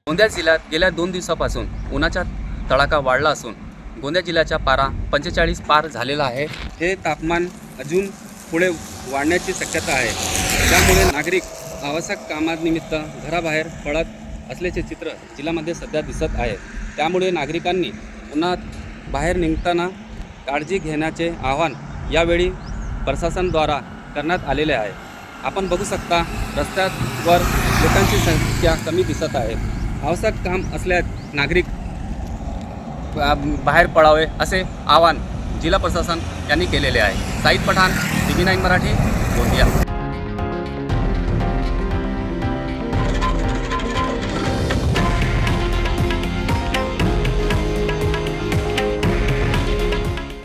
गोंदिया जिल्ह्यात गेल्या 2 दिवसापासून उन्हाचा तडाखा वाढला असून गोंदिया जिल्ह्याचा पारा 45 पार झालेला आहे। हे तापमान अजून पुढे वाढण्याची शक्यता आहे। त्यामुळे नागरिक आवश्यक कामानिमित्त घराबाहेर पडत असल्याचे चित्र जिल्ह्यामध्ये सध्या दिसत आहे। त्यामुळे नागरिकांनी उन्हात बाहेर निघताना काळजी घेण्याचे आवाहन यावेळी प्रशासनाद्वारा करण्यात आलेले आहे। आपण बघू शकता रस्त्यावर लोकांची संख्या कमी दिसत आहे। आवश्यक काम असल्यास नागरिक बाहेर पडावे असे आवाहन जिल्हा प्रशासन यांनी केलेले आहे। साईद पठाण, TV9 मराठी, गोंदिया।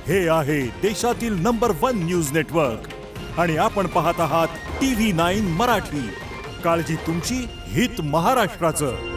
हे आहे देशातील नंबर 1 न्यूज नेटवर्क आणि आपण पाहत आहात TV9 मराठी। काळजी तुमची, हित महाराष्ट्राचं।